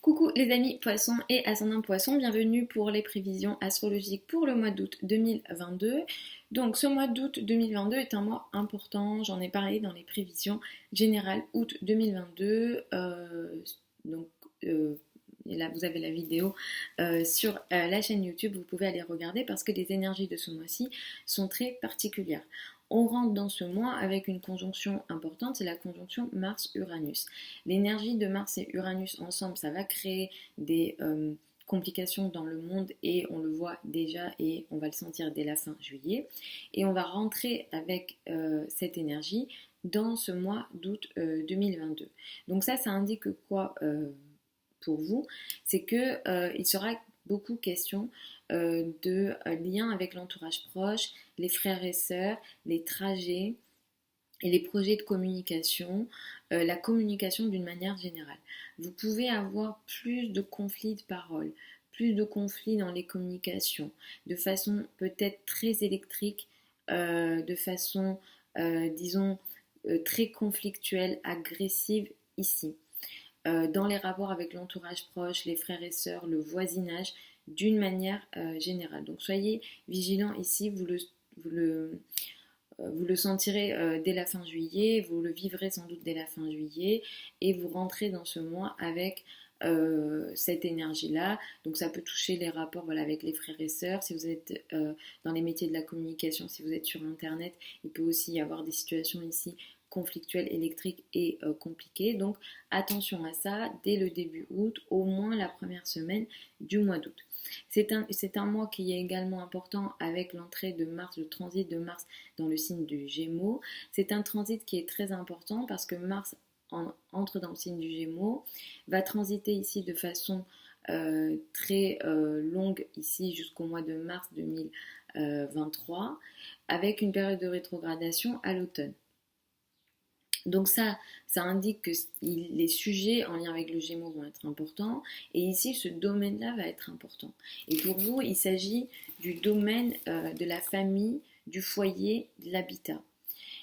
Coucou les amis poissons et ascendant poissons, bienvenue pour les prévisions astrologiques pour le mois d'août 2022. Donc ce mois d'août 2022 est un mois important, j'en ai parlé dans les prévisions générales août 2022. Donc et là vous avez la vidéo sur la chaîne YouTube, vous pouvez aller regarder parce que les énergies de ce mois-ci sont très particulières. On rentre dans ce mois avec une conjonction importante, c'est la conjonction Mars-Uranus. L'énergie de Mars et Uranus ensemble, ça va créer des complications dans le monde et on le voit déjà et on va le sentir dès la fin juillet. Et on va rentrer avec cette énergie dans ce mois d'août 2022. Donc ça indique quoi pour vous? C'est que il sera beaucoup question de liens avec l'entourage proche, les frères et sœurs, les trajets et les projets de communication, la communication d'une manière générale. Vous pouvez avoir plus de conflits de parole, plus de conflits dans les communications, de façon peut-être très électrique, de façon, disons, très conflictuelle, agressive ici. Dans les rapports avec l'entourage proche, les frères et sœurs, le voisinage, d'une manière générale. Donc soyez vigilants ici, vous le sentirez dès la fin juillet, vous le vivrez sans doute dès la fin juillet, et vous rentrez dans ce mois avec cette énergie-là. Donc ça peut toucher les rapports avec les frères et sœurs. Si vous êtes dans les métiers de la communication, si vous êtes sur Internet, il peut aussi y avoir des situations ici conflictuelles, électriques et compliquées. Donc attention à ça dès le début août, au moins la première semaine du mois d'août. C'est un mois qui est également important avec l'entrée de Mars, le transit de Mars dans le signe du Gémeaux. C'est un transit qui est très important parce que Mars entre dans le signe du Gémeaux, va transiter ici de façon très longue ici jusqu'au mois de mars 2023 avec une période de rétrogradation à l'automne. Donc ça indique que les sujets en lien avec le Gémeaux vont être importants et ici ce domaine-là va être important. Et pour vous, il s'agit du domaine de la famille, du foyer, de l'habitat.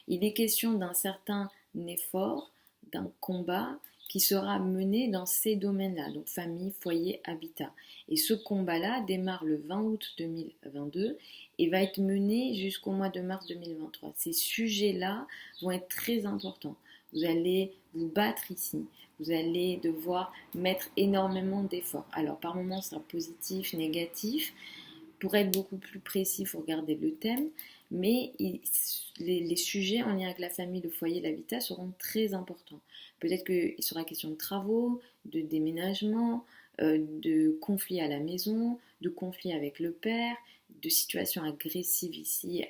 Il est question d'un certain effort, d'un combat qui sera mené dans ces domaines-là, donc famille, foyer, habitat. Et ce combat-là démarre le 20 août 2022 et va être mené jusqu'au mois de mars 2023. Ces sujets-là vont être très importants. Vous allez vous battre ici. Vous allez devoir mettre énormément d'efforts. Alors, par moments, ce sera positif, négatif. Pour être beaucoup plus précis, il faut regarder le thème. Mais les sujets en lien avec la famille, le foyer, l'habitat seront très importants. Peut-être qu'il sera question de travaux, de déménagement, de conflits à la maison, de conflits avec le père, de situations agressives ici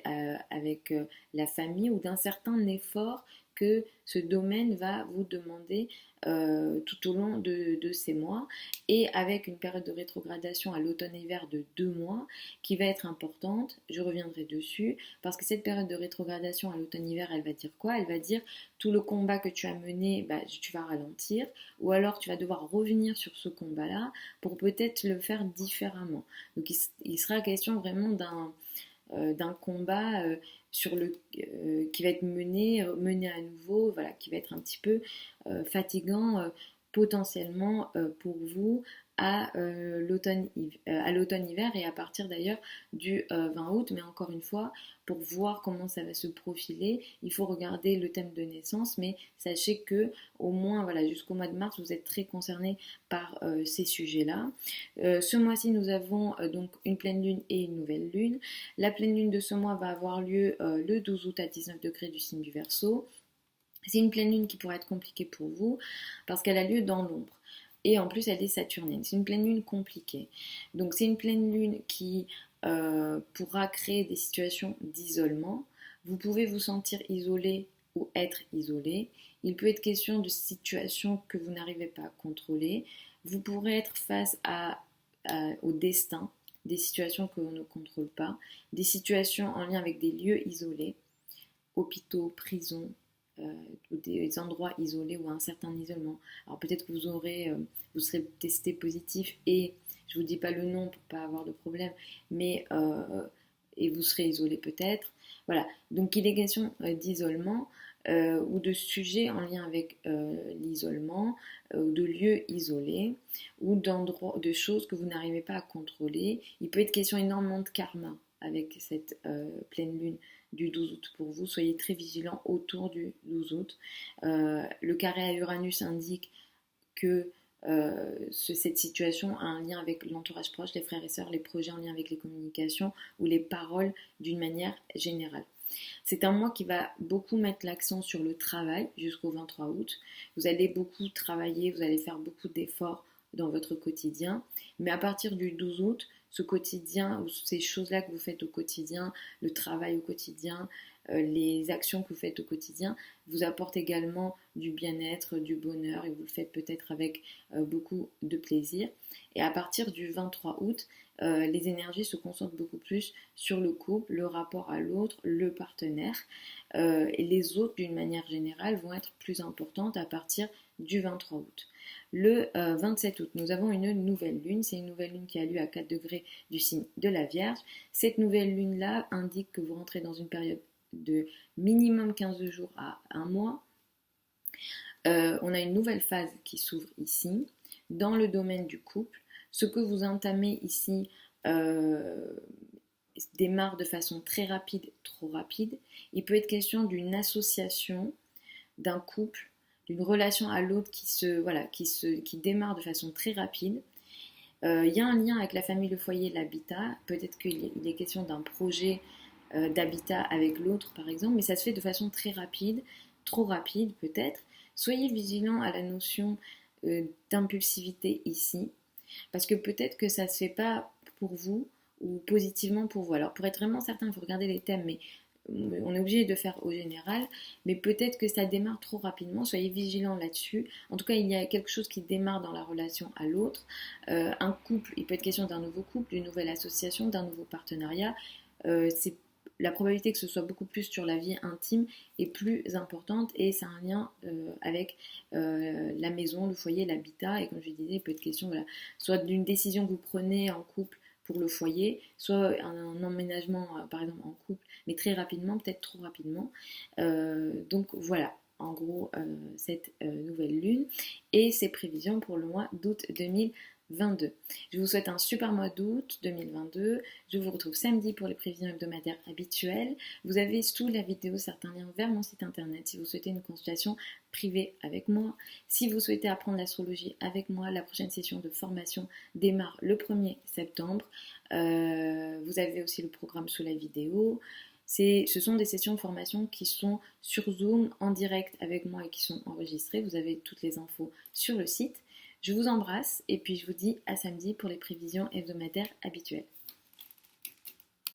avec la famille ou d'un certain effort que ce domaine va vous demander tout au long de ces mois et avec une période de rétrogradation à l'automne-hiver de 2 mois qui va être importante, je reviendrai dessus, parce que cette période de rétrogradation à l'automne-hiver, elle va dire quoi? Elle va dire tout le combat que tu as mené, tu vas ralentir, ou alors tu vas devoir revenir sur ce combat-là pour peut-être le faire différemment. Donc il sera question vraiment d'un combat qui va être mené à nouveau, voilà, qui va être un petit peu fatigant potentiellement pour vous à l'automne-hiver et à partir d'ailleurs du 20 août. Mais encore une fois, pour voir comment ça va se profiler, il faut regarder le thème de naissance, mais sachez que au moins voilà, jusqu'au mois de mars, vous êtes très concernés par ces sujets-là. Ce mois-ci, nous avons donc une pleine lune et une nouvelle lune. La pleine lune de ce mois va avoir lieu le 12 août à 19 degrés du signe du Verseau. C'est une pleine lune qui pourrait être compliquée pour vous parce qu'elle a lieu dans l'ombre. Et en plus, elle est saturnienne. C'est une pleine lune compliquée. Donc, c'est une pleine lune qui pourra créer des situations d'isolement. Vous pouvez vous sentir isolé ou être isolé. Il peut être question de situations que vous n'arrivez pas à contrôler. Vous pourrez être face au destin, des situations que l'on ne contrôle pas, des situations en lien avec des lieux isolés, hôpitaux, prisons, ou des endroits isolés ou un certain isolement. Alors peut-être que vous serez testé positif et je vous dis pas le nom pour pas avoir de problème, mais et vous serez isolé peut-être. Voilà, donc il est question d'isolement. ou de sujets en lien avec l'isolement, ou de lieux isolés, ou d'endroits, de choses que vous n'arrivez pas à contrôler. Il peut être question énormément de karma avec cette pleine lune du 12 août pour vous. Soyez très vigilants autour du 12 août. Le carré à Uranus indique que cette situation a un lien avec l'entourage proche, les frères et sœurs, les projets en lien avec les communications ou les paroles d'une manière générale. C'est un mois qui va beaucoup mettre l'accent sur le travail jusqu'au 23 août. Vous allez beaucoup travailler, vous allez faire beaucoup d'efforts dans votre quotidien. Mais à partir du 12 août, ce quotidien ou ces choses-là que vous faites au quotidien, le travail au quotidien, les actions que vous faites au quotidien, vous apportent également du bien-être, du bonheur et vous le faites peut-être avec beaucoup de plaisir. Et à partir du 23 août, les énergies se concentrent beaucoup plus sur le couple, le rapport à l'autre, le partenaire. Et les autres, d'une manière générale, vont être plus importantes à partir du 23 août. Le 27 août, nous avons une nouvelle lune. C'est une nouvelle lune qui a lieu à 4 degrés du signe de la Vierge. Cette nouvelle lune-là indique que vous rentrez dans une période de minimum 15 jours à un mois. On a une nouvelle phase qui s'ouvre ici, dans le domaine du couple. Ce que vous entamez ici démarre de façon très rapide, trop rapide. Il peut être question d'une association, d'un couple, d'une relation à l'autre qui démarre de façon très rapide. Il y a un lien avec la famille, le foyer, l'habitat. Peut-être qu'il est question d'un projet d'habitat avec l'autre, par exemple, mais ça se fait de façon très rapide, trop rapide peut-être. Soyez vigilants à la notion d'impulsivité ici, parce que peut-être que ça ne se fait pas pour vous ou positivement pour vous. Alors pour être vraiment certain, il faut regarder les thèmes, mais on est obligé de faire au général, mais peut-être que ça démarre trop rapidement, soyez vigilants là-dessus. En tout cas, il y a quelque chose qui démarre dans la relation à l'autre. Un couple, il peut être question d'un nouveau couple, d'une nouvelle association, d'un nouveau partenariat. C'est la probabilité que ce soit beaucoup plus sur la vie intime est plus importante et c'est un lien avec la maison, le foyer, l'habitat. Et comme je disais, il peut être question soit d'une décision que vous prenez en couple pour le foyer, soit un emménagement par exemple en couple, mais très rapidement, peut-être trop rapidement. Donc voilà, en gros, cette nouvelle lune et ses prévisions pour le mois d'août 2022. Je vous souhaite un super mois d'août 2022. Je vous retrouve samedi pour les prévisions hebdomadaires habituelles. Vous avez sous la vidéo certains liens vers mon site internet si vous souhaitez une consultation privée avec moi. Si vous souhaitez apprendre l'astrologie avec moi, la prochaine session de formation démarre le 1er septembre. Vous avez aussi le programme sous la vidéo. Ce sont des sessions de formation qui sont sur Zoom en direct avec moi et qui sont enregistrées. Vous avez toutes les infos sur le site. Je vous embrasse et puis je vous dis à samedi pour les prévisions hebdomadaires habituelles.